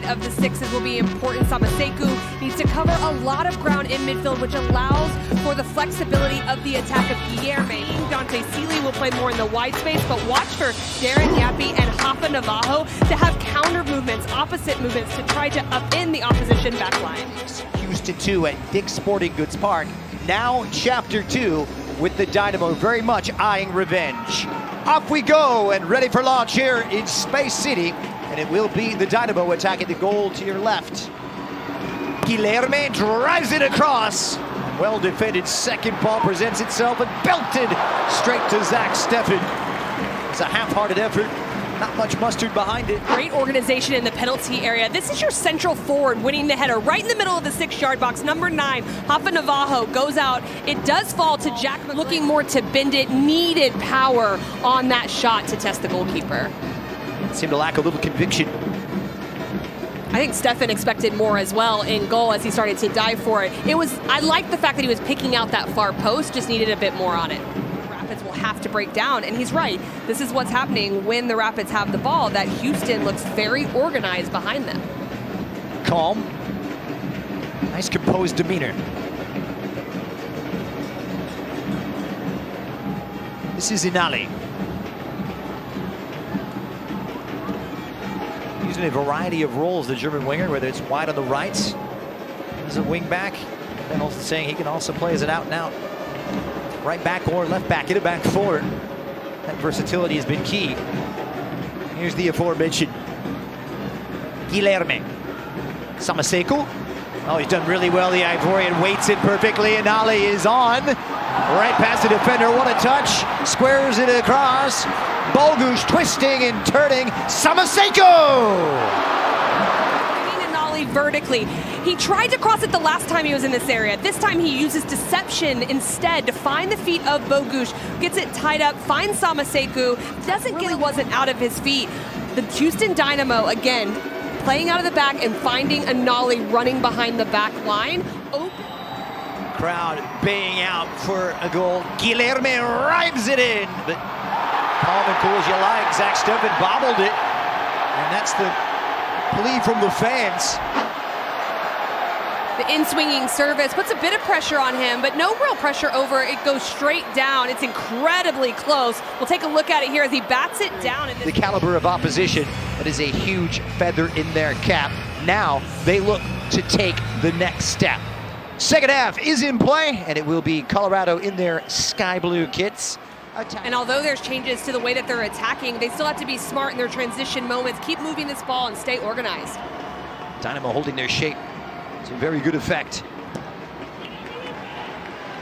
Of the sixes will be important. Samaseku needs to cover a lot of ground in midfield, which allows for the flexibility of the attack of Guilherme. Decisive will play more in the wide space, but watch for Darren Yapi and Rafa Navajo to have counter movements, opposite movements, to try to upend the opposition backline. Houston 2 at Dick's Sporting Goods Park. Now Chapter 2 with the Dynamo very much eyeing revenge. Off we go and ready for launch here in Space City. And it will be the Dynamo attacking the goal to your left. Guilherme drives it across. Well defended second ball presents itself and belted straight to Zach Steffen. It's a half-hearted effort. Not much mustard behind it. Great organization in the penalty area. This is your central forward winning the header right in the middle of the 6-yard box. Number 9, Rafa Navajo goes out. It does fall to Jack, looking more to bend it. Needed power on that shot to test the goalkeeper. Seemed to lack a little conviction. I think Steffen expected more as well in goal as he started to dive for it. I like the fact that he was picking out that far post, just needed a bit more on it. Rapids will have to break down, and he's right. This is what's happening when the Rapids have the ball, that Houston looks very organized behind them. Calm. Nice composed demeanor. This is Ennali. Using a variety of roles, the German winger, whether it's wide on the right as a wing back, and also saying he can also play as an out-and-out right back or left back, in a back four. That versatility has been key. Here's the aforementioned Guilherme. Samaseku. Oh, he's done really well. The Ivorian waits it perfectly. Ennali is on. Right past the defender. What a touch. Squares it across. Bogusz twisting and turning. Samaseku! Ennali vertically. He tried to cross it the last time he was in this area. This time he uses deception instead to find the feet of Bogusz. Gets it tied up, finds Samaseku. Wasn't out of his feet. The Houston Dynamo, again, playing out of the back and finding Ennali running behind the back line. Crowd baying out for a goal. Guilherme rives it in. But calm and cool as you like. Zach Steffen bobbled it. And that's the plea from the fans. The in-swinging service puts a bit of pressure on him, but no real pressure over. It goes straight down. It's incredibly close. We'll take a look at it here as he bats it down. The caliber of opposition, that is a huge feather in their cap. Now they look to take the next step. Second half is in play, and it will be Colorado in their sky blue kits. And although there's changes to the way that they're attacking, they still have to be smart in their transition moments, keep moving this ball and stay organized. Dynamo holding their shape to very good effect.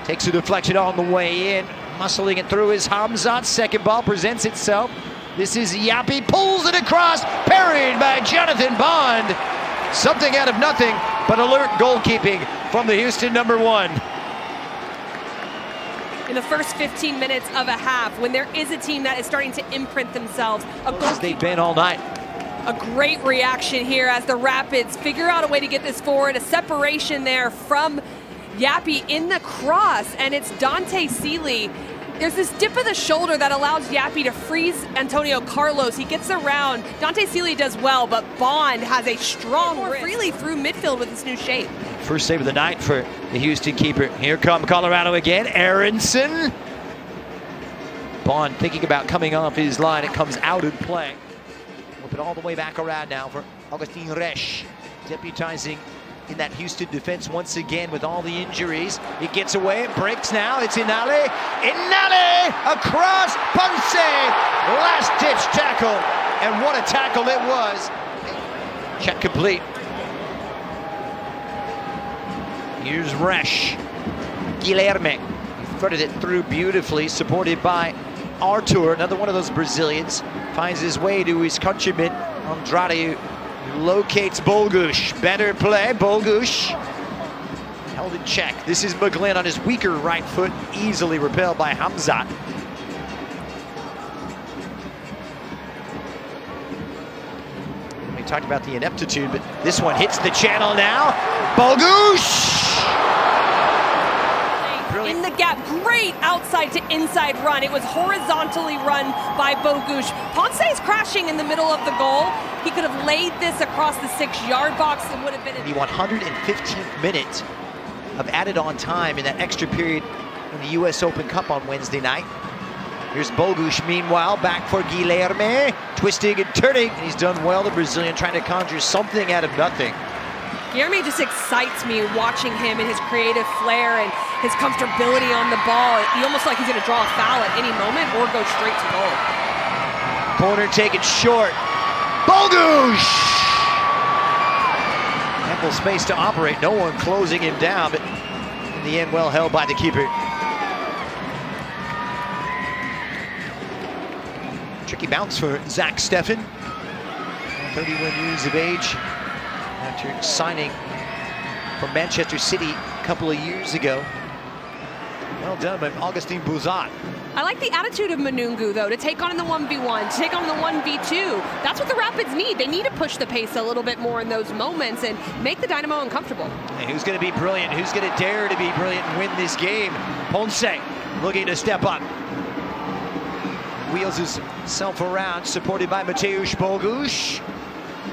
Takes a deflection on the way in, muscling it through is Hamzat. Second ball presents itself. This is Yapi, pulls it across, parried by Jonathan Bond. Something out of nothing, but alert goalkeeping from the Houston number 1. In the first 15 minutes of a half, when there is a team that is starting to imprint themselves, as they've been all night. A great reaction here as the Rapids figure out a way to get this forward. A separation there from Yapi in the cross, and it's Dante Sealy. There's this dip of the shoulder that allows Yapi to freeze Antonio Carlos. He gets around. Dante Sealy does well, but Bond has a strong wrist. Freely through midfield with this new shape. First save of the night for the Houston keeper. Here come Colorado again. Aronson. Bond thinking about coming off his line. It comes out in play. Whip it all the way back around now for Augustin Resch. Deputizing in that Houston defense once again with all the injuries. It gets away, it breaks now. It's Ennali. Ennali across Ponce. Last ditch tackle. And what a tackle it was. Check complete. Here's Resch. Guilherme. He threaded it through beautifully, supported by Artur, another one of those Brazilians. Finds his way to his countryman, Andrade. Locates Bogusz. Better play. Bogusz held in check. This is McGlynn on his weaker right foot, easily repelled by Hamzat. We talked about the ineptitude, but this one hits the channel now. Bogusz! In the gap, great outside to inside run. It was horizontally run by Bogusz. Ponce is crashing in the middle of the goal. He could have laid this across the 6-yard box and would have been The 115th minute of added on time in that extra period in the US Open Cup on Wednesday night. Here's Bogusz, meanwhile, back for Guilherme, twisting and turning. And he's done well, the Brazilian, trying to conjure something out of nothing. Guilherme just excites me watching him and his creative flair and his comfortability on the ball. He almost like he's going to draw a foul at any moment or go straight to goal. Corner taken short. Bogusz! Ample space to operate, no one closing him down, but in the end, well held by the keeper. Tricky bounce for Zach Steffen, 31 years of age, after signing from Manchester City a couple of years ago. Well done by Augustin Bouzat. I like the attitude of Manungu, though, to take on in the 1v1, to take on in the 1v2. That's what the Rapids need. They need to push the pace a little bit more in those moments and make the Dynamo uncomfortable. And who's going to be brilliant? Who's going to dare to be brilliant and win this game? Ponce looking to step up. Wheels himself around, supported by Mateusz Bogusz.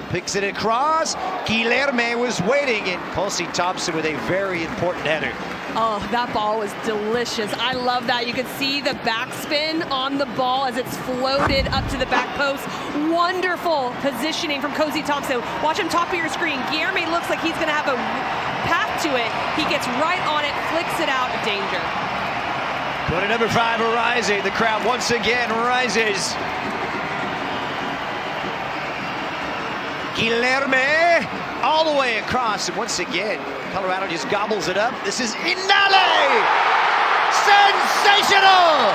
Picks it across. Guilherme was waiting, and Kelsey Thompson with a very important header. Oh, that ball was delicious. I love that. You can see the backspin on the ball as it's floated up to the back post. Wonderful positioning from Kelsey Thompson. Watch him top of your screen. Guilherme looks like he's going to have a path to it. He gets right on it, flicks it out. Danger. Go to number 5, rising. The crowd once again rises. Guilherme all the way across, and once again, Colorado just gobbles it up. This is Ennali! Sensational!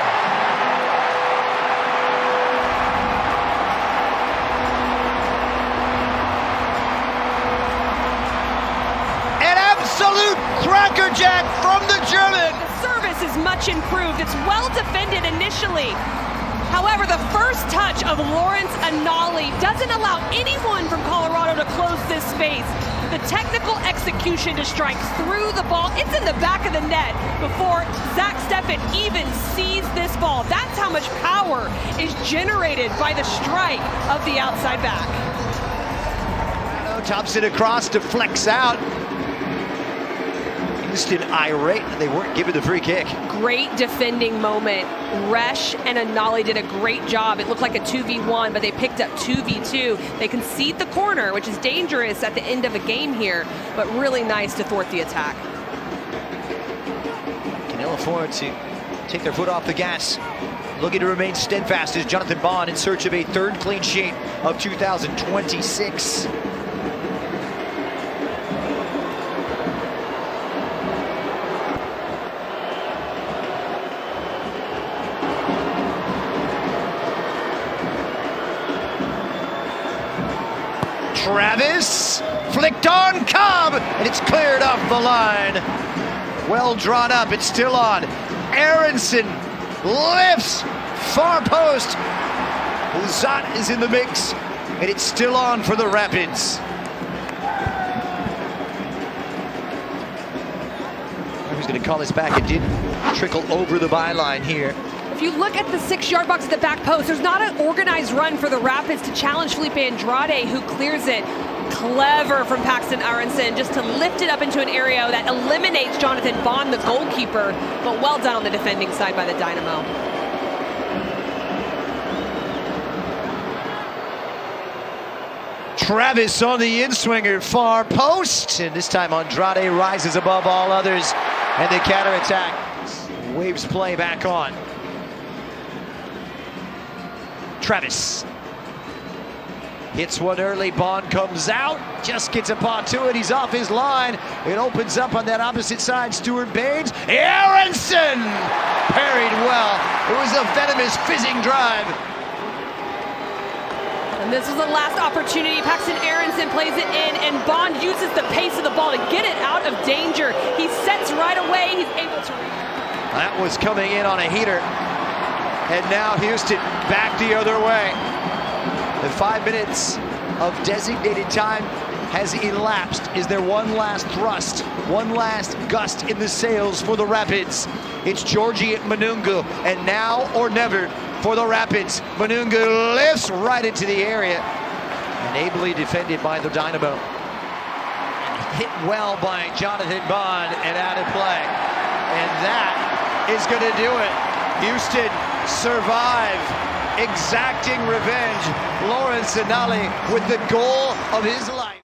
An absolute crackerjack from the German! The service is much improved. It's well defended initially. However, the first touch of Lawrence Ennali doesn't allow anyone from Colorado to close this space. The technical execution to strike through the ball, it's in the back of the net before Zach Steffen even sees this ball. That's how much power is generated by the strike of the outside back. Thompson across to flex out. Houston irate, they weren't given the free kick. Great defending moment. Resch and Ennali did a great job. It looked like a 2v1, but they picked up 2v2. They concede the corner, which is dangerous at the end of a game here, but really nice to thwart the attack. Can ill afford to take their foot off the gas. Looking to remain steadfast is Jonathan Bond in search of a 3rd clean sheet of 2026. Travis flicked on Cobb, and it's cleared off the line. Well drawn up, it's still on. Aronson lifts, far post. Bouzat is in the mix, and it's still on for the Rapids. Who's going to call this back? It did trickle over the byline here. If you look at the 6-yard box at the back post, there's not an organized run for the Rapids to challenge Felipe Andrade, who clears it. Clever from Paxton Aronson just to lift it up into an area that eliminates Jonathan Bond, the goalkeeper, but well done on the defending side by the Dynamo. Travis on the in-swinger, far post, and this time Andrade rises above all others, and the counterattack waves play back on. Travis hits one early, Bond comes out, just gets a paw to it, he's off his line. It opens up on that opposite side, Stuart Baines. Aronson parried well. It was a venomous fizzing drive. And this is the last opportunity. Paxton Aronson plays it in, and Bond uses the pace of the ball to get it out of danger. He sets right away, he's able to reach. That was coming in on a heater. And now Houston back the other way. The 5 minutes of designated time has elapsed. Is there one last thrust, one last gust in the sails for the Rapids? It's Georgie Manungu, and now or never for the Rapids. Manungu lifts right into the area. And ably defended by the Dynamo. Hit well by Jonathan Bond and out of play. And that is going to do it. Houston survive, exacting revenge. Lawrence Ennali with the goal of his life.